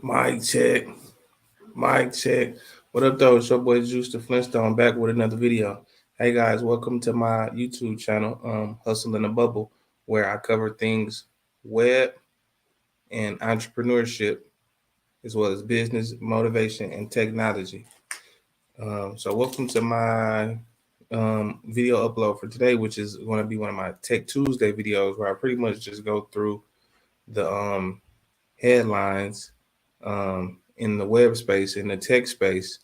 Mic check, mic check. What up, though? It's your boy Juice the Flintstone back with another video. Hey guys, welcome to my YouTube channel, Hustle in a Bubble, where I cover things web and entrepreneurship, as well as business, motivation, and technology. Welcome to my video upload for today, which is going to be one of my Tech Tuesday videos, where I pretty much just go through the headlines in the web space, in the tech space,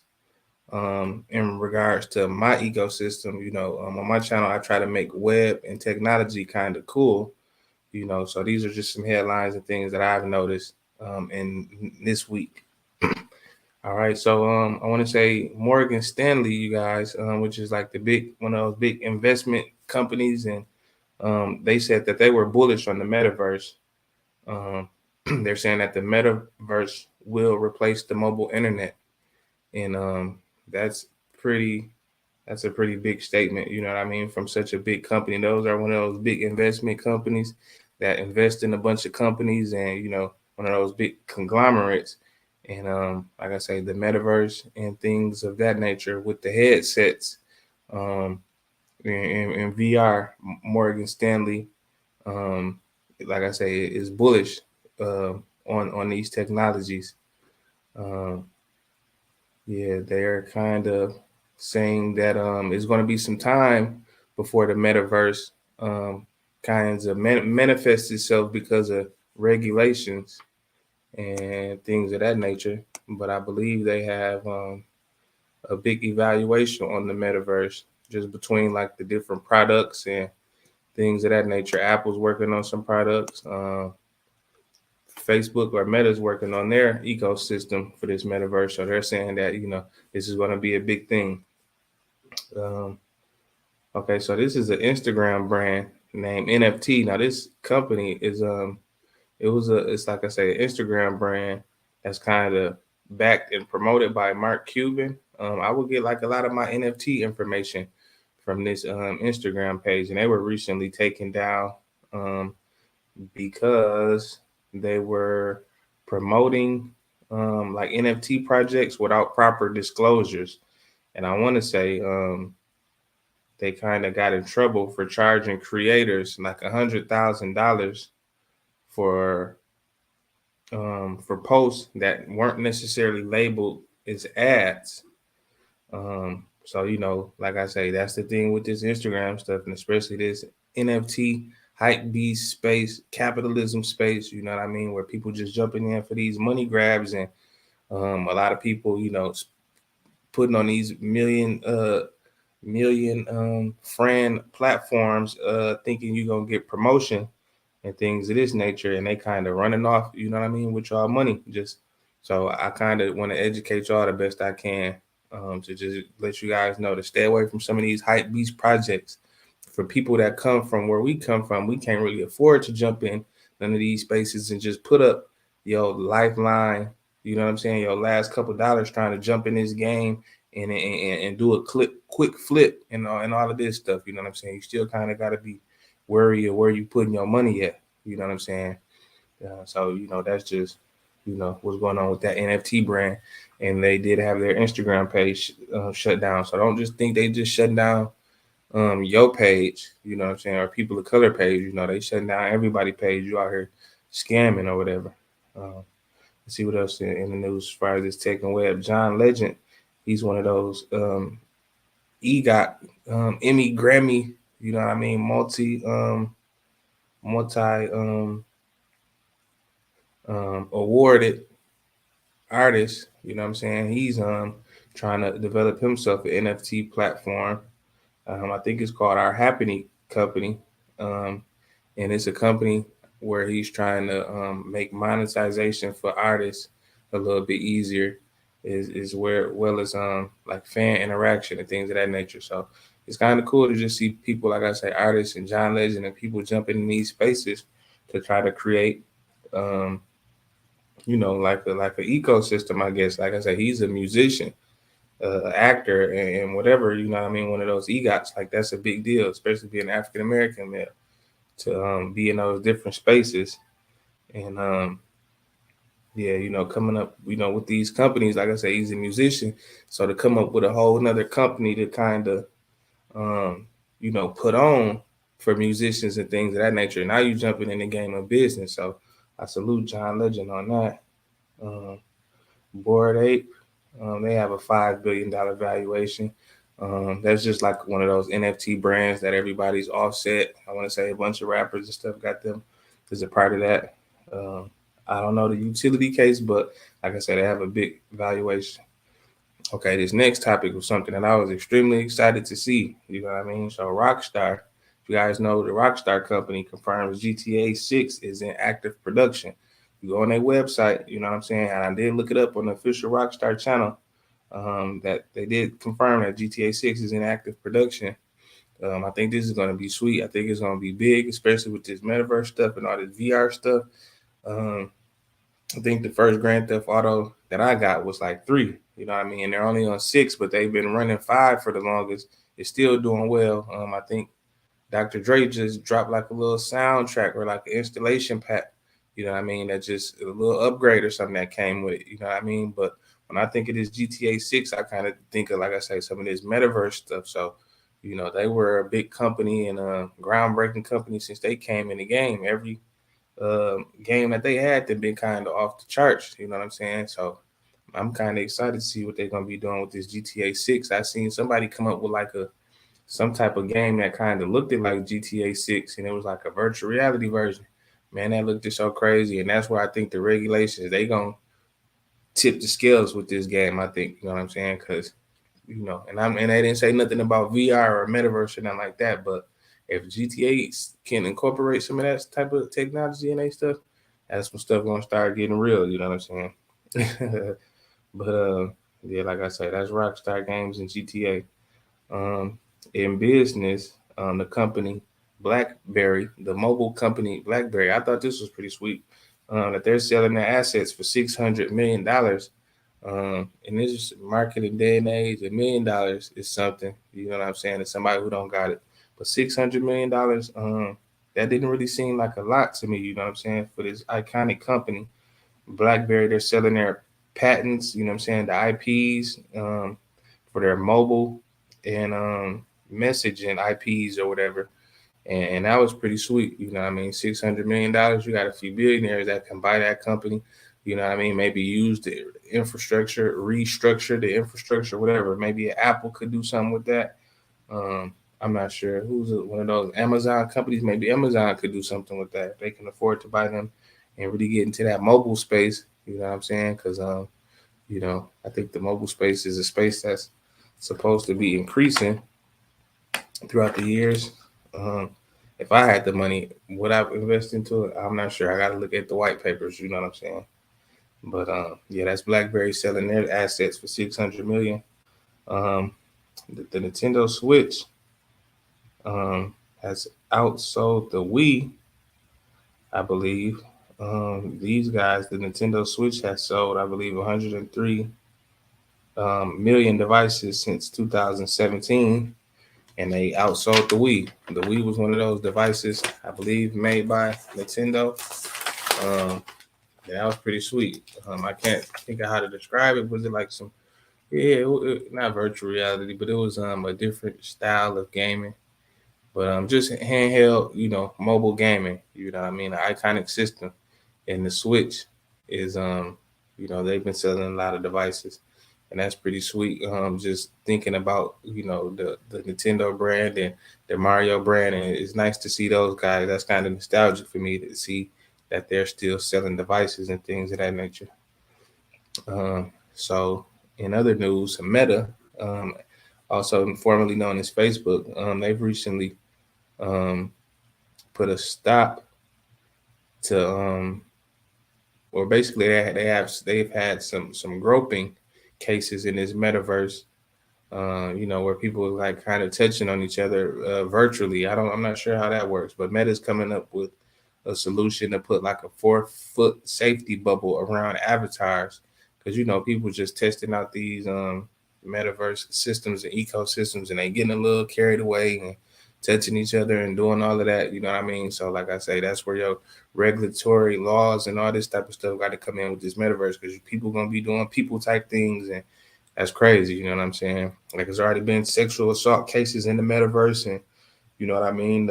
in regards to my ecosystem. On my channel, I try to make web and technology kind of cool. So these are just some headlines and things that I've noticed in this week. All right, so I want to say Morgan Stanley, you guys, which is like the big one of those big investment companies, and they said that they were bullish on the metaverse. Um, they're saying that the metaverse will replace the mobile internet, and that's pretty. That's a pretty big statement. You know what I mean? From such a big company, those are one of those big investment companies that invest in a bunch of companies, and one of those big conglomerates. And like I say, the metaverse and things of that nature with the headsets, um, in VR, Morgan Stanley, um, like I say, is bullish uh, on these technologies. Um, yeah, they're kind of saying that it's going to be some time before the metaverse kinds of manifests itself because of regulations and things of that nature. But I believe they have a big evaluation on the metaverse, just between like the different products and things of that nature. Apple's working on some products. Facebook or Meta's working on their ecosystem for this metaverse. So they're saying that, this is going to be a big thing. Um, okay, so this is an Instagram brand named NFT. Now this company is it's like I say, an Instagram brand that's kind of backed and promoted by Mark Cuban. I would get like a lot of my NFT information from this Instagram page, and they were recently taken down um, because they were promoting like NFT projects without proper disclosures. And I want to say they kind of got in trouble for charging creators like $100,000 for posts that weren't necessarily labeled as ads. So like I say, that's the thing with this Instagram stuff, and especially this NFT hype beast space, capitalism space. You know what I mean? Where people just jumping in for these money grabs, and a lot of people, putting on these million friend platforms, thinking you're gonna get promotion and things of this nature, and they kind of running off, you know what I mean, with y'all money. Just so I kind of want to educate y'all the best I can, to just let you guys know to stay away from some of these hype beast projects. For people that come from where we come from, we can't really afford to jump in none of these spaces and just put up your lifeline. You know what I'm saying? Your last couple dollars trying to jump in this game and do a quick flip and all of this stuff. You know what I'm saying? You still kind of got to be wary of where you putting your money at. You know what I'm saying? So that's just what's going on with that NFT brand, and they did have their Instagram page shut down. So don't just think they just shut down your page. You know what I'm saying? Or people of color page. They shutting down everybody page. You out here scamming or whatever. Let's see what else in the news as far as this tech and web. John Legend, he's one of those EGOT, Emmy, Grammy. You know what I mean? Multi awarded artist. You know what I'm saying? He's trying to develop himself an NFT platform. I think it's called Our Happening Company, um, and it's a company where he's trying to make monetization for artists a little bit easier. Is where well as like fan interaction and things of that nature. So it's kind of cool to just see people, like I say, artists and John Legend and people jumping in these spaces to try to create um, like an ecosystem, I guess. Like I said, he's a musician, actor, and whatever. You know what I mean? One of those EGOTs, like that's a big deal, especially being African American male, to be in those different spaces. And yeah, coming up, with these companies, like I say, he's a musician, so to come up with a whole another company to kind of, um, put on for musicians and things of that nature. Now you jumping in the game of business, so I salute John Legend on that. Um, Bored Ape, they have a $5 billion valuation. That's just like one of those NFT brands that everybody's offset. I want to say a bunch of rappers and stuff got them as a part of that. Um, I don't know the utility case, but like I said, they have a big valuation. Okay, this next topic was something that I was extremely excited to see. You know what I mean? So Rockstar, if you guys know, the Rockstar company confirms GTA 6 is in active production. You go on their website, you know what I'm saying? And I did look it up on the official Rockstar channel, that they did confirm that GTA 6 is in active production. I think this is going to be sweet. I think it's going to be big, especially with this metaverse stuff and all this VR stuff. Um, I think the first Grand Theft Auto that I got was like 3. You know what I mean? They're only on 6, but they've been running 5 for the longest. It's still doing well. I think Dr. Dre just dropped like a little soundtrack or like an installation pack. You know what I mean? That just a little upgrade or something that came with it. You know what I mean? But when I think of this GTA 6, I kind of think of, like I say, some of this metaverse stuff. So, they were a big company and a groundbreaking company since they came in the game. Every game that they had, they've been kind of off the charts. You know what I'm saying? So I'm kind of excited to see what they're gonna be doing with this GTA 6. I seen somebody come up with like a some type of game that kind of looked it like GTA 6, and it was like a virtual reality version. Man, that looked so crazy, and that's where I think the regulations they gonna tip the scales with this game. I think you know what I'm saying, because and they didn't say nothing about VR or metaverse or nothing like that. But if GTA can incorporate some of that type of technology and they stuff, that's when stuff gonna start getting real. You know what I'm saying? But yeah, like I say, that's Rockstar Games and GTA. Um, in business, the company Blackberry, the mobile company Blackberry, I thought this was pretty sweet. That they're selling their assets for $600 million. In this marketing day and age, $1 million is something. You know what I'm saying? To somebody who don't got it, but $600 million, that didn't really seem like a lot to me. You know what I'm saying? For this iconic company, BlackBerry, they're selling their patents. You know what I'm saying? The IPs, for their mobile and messaging IPs or whatever. And that was pretty sweet. You know what I mean? $600 million. You got a few billionaires that can buy that company. You know what I mean? Maybe use the infrastructure, restructure the infrastructure, whatever. Maybe Apple could do something with that. I'm not sure who's one of those Amazon companies. Maybe Amazon could do something with that. They can afford to buy them and really get into that mobile space. You know what I'm saying? Because I think the mobile space is a space that's supposed to be increasing throughout the years. Um, if I had the money, would I invest into it? I'm not sure. I got to look at the white papers. You know what I'm saying? But yeah, that's BlackBerry selling their assets for 600 million. Um, the Nintendo Switch has outsold the Wii, I believe. These guys, the Nintendo Switch has sold, I believe, 103 million devices since 2017, and they outsold the Wii. The Wii was one of those devices, I believe, made by Nintendo. Um, that was pretty sweet. I can't think of how to describe it. Was it like some, yeah, not virtual reality, but it was a different style of gaming. But just handheld, mobile gaming. You know what I mean? An iconic system. And the Switch is, they've been selling a lot of devices, and that's pretty sweet. Just thinking about, the Nintendo brand and the Mario brand, and it's nice to see those guys. That's kind of nostalgic for me to see that they're still selling devices and things of that nature. So, in other news, Meta, um, also formerly known as Facebook, they've recently um, put a stop to, or basically they've had some groping cases in this metaverse, where people are like kind of touching on each other virtually. I'm not sure how that works, but Meta's coming up with a solution to put like a 4-foot safety bubble around avatars, because people just testing out these metaverse systems and ecosystems, and they getting a little carried away, and touching each other and doing all of that. You know what I mean? So like I say, that's where your regulatory laws and all this type of stuff got to come in with this metaverse, because people gonna be doing people type things, and that's crazy. You know what I'm saying? Like, there's already been sexual assault cases in the metaverse, and you know what I mean.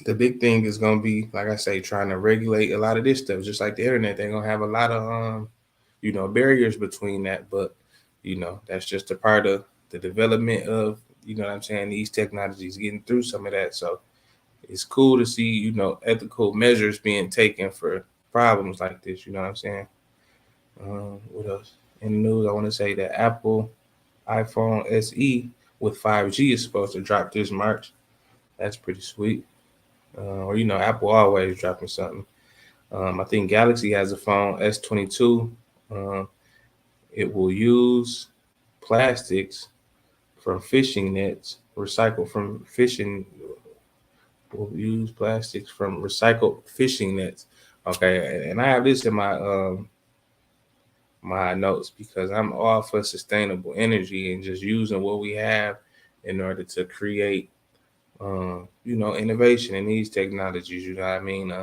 The big thing is gonna be, like I say, trying to regulate a lot of this stuff. Just like the internet, they're gonna have a lot of barriers between that. But that's just a part of the development of, what I'm saying, these technologies getting through some of that. So it's cool to see, ethical measures being taken for problems like this. You know what I'm saying? What else? In the news, I want to say that Apple iPhone SE with 5G is supposed to drop this March. That's pretty sweet. Or Apple always dropping something. I think Galaxy has a phone S22. Um, it will use plastics from fishing nets, recycled from fishing. Will use plastics from recycled fishing nets. Okay, and I have this in my notes because I'm all for sustainable energy and just using what we have in order to create, innovation in these technologies. You know what I mean?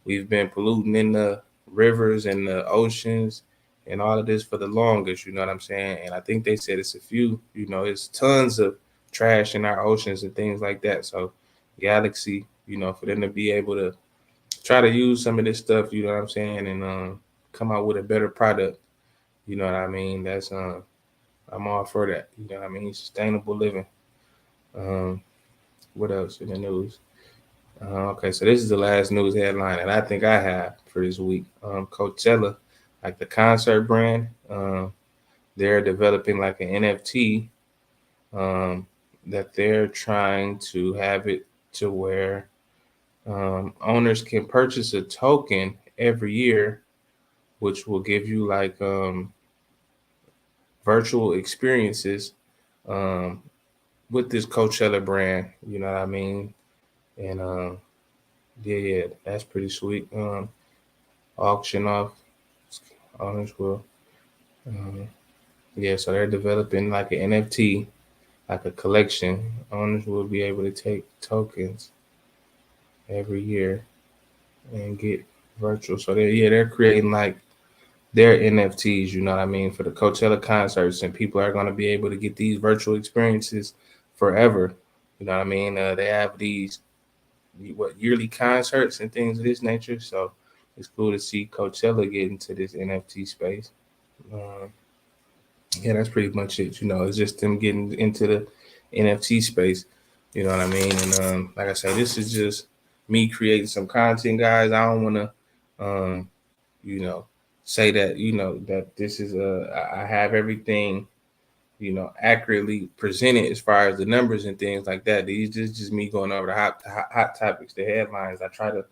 We've been polluting in the rivers and the oceans and all of this for the longest, you know what I'm saying? And I think they said it's a few, it's tons of trash in our oceans and things like that. So Galaxy, for them to be able to try to use some of this stuff, you know what I'm saying, and come out with a better product, you know what I mean? That's I'm all for that. You know what I mean? Sustainable living. Um, what else in the news? Okay, so this is the last news headline that I think I have for this week. Coachella, like the concert brand, they're developing like an NFT, um, that they're trying to have it to where owners can purchase a token every year, which will give you like virtual experiences um, with this Coachella brand. You know what I mean? And yeah, that's pretty sweet. Auction off owners will. Um, yeah, so they're developing like an NFT, like a collection. Owners will be able to take tokens every year and get virtual. So they're creating like their NFTs. You know what I mean, for the Coachella concerts, and people are going to be able to get these virtual experiences forever. You know what I mean? They have these yearly concerts and things of this nature. So it's cool to see Coachella get into this NFT space. Um, yeah, that's pretty much it. It's just them getting into the NFT space. You know what I mean? And like I said, this is just me creating some content, guys. I don't want to, um, you know, say that that this is I have everything accurately presented as far as the numbers and things like that. These just me going over the hot topics, the headlines. I try to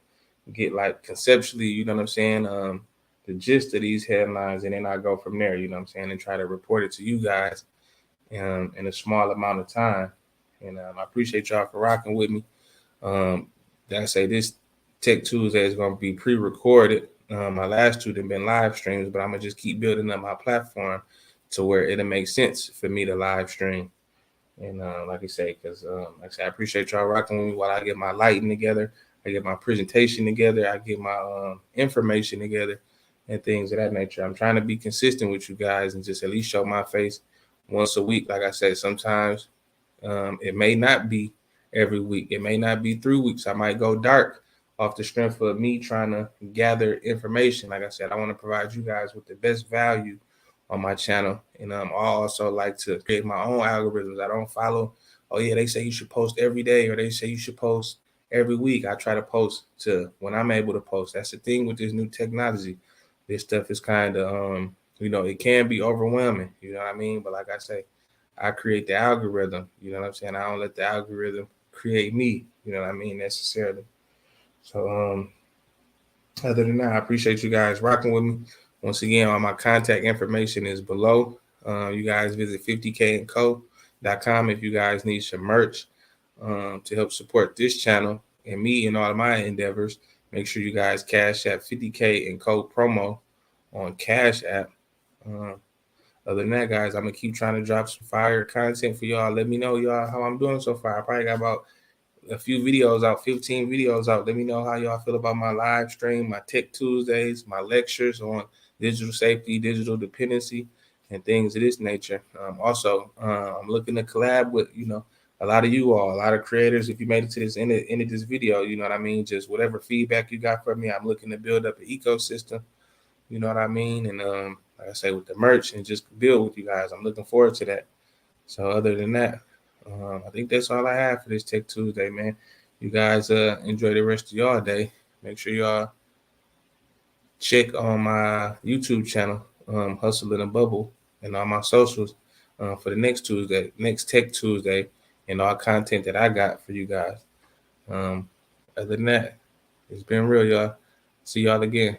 get like conceptually, you know what I'm saying, the gist of these headlines, and then I go from there, you know what I'm saying, and try to report it to you guys in a small amount of time. And I appreciate y'all for rocking with me. Did I say this Tech Tuesday is going to be pre-recorded? My last two have been live streams, but I'm gonna just keep building up my platform to where it'll make sense for me to live stream. And like I say, because like I say, I appreciate y'all rocking with me while I get my lighting together, I get my presentation together, I get my information together, and things of that nature. I'm trying to be consistent with you guys and just at least show my face once a week. Like I said, sometimes it may not be every week. It may not be 3 weeks. I might go dark off the strength of me trying to gather information. Like I said, I want to provide you guys with the best value on my channel. And I also like to create my own algorithms. I don't follow, oh yeah, they say you should post every day, or they say you should post every week. I try to post to when I'm able to post. That's the thing with this new technology. This stuff is kind of it can be overwhelming, you know what I mean? But like I say, I create the algorithm, you know what I'm saying? I don't let the algorithm create me, you know what I mean, necessarily. So other than that, I appreciate you guys rocking with me. Once again, all my contact information is below. You guys visit 50kandco.com if you guys need some merch to help support this channel and me and all of my endeavors. Make sure you guys cash at 50K and code promo on Cash App. Other than that, guys, I'm gonna keep trying to drop some fire content for y'all. Let me know, y'all, how I'm doing so far. I probably got about a few videos out, 15 videos out. Let me know how y'all feel about my live stream, my Tech Tuesdays, my lectures on digital safety, digital dependency, and things of this nature. Also, I'm looking to collab with, a lot of you all, a lot of creators. If you made it to this end of this video, you know what I mean? Just whatever feedback you got from me, I'm looking to build up an ecosystem, you know what I mean? And like I say, with the merch and just build with you guys. I'm looking forward to that. So other than that, I think that's all I have for this Tech Tuesday, man. You guys enjoy the rest of your day. Make sure y'all check on my YouTube channel, Hustle in a Bubble, and all my socials for the next Tuesday, next Tech Tuesday, and all content that I got for you guys. Other than that, it's been real, y'all. See y'all again.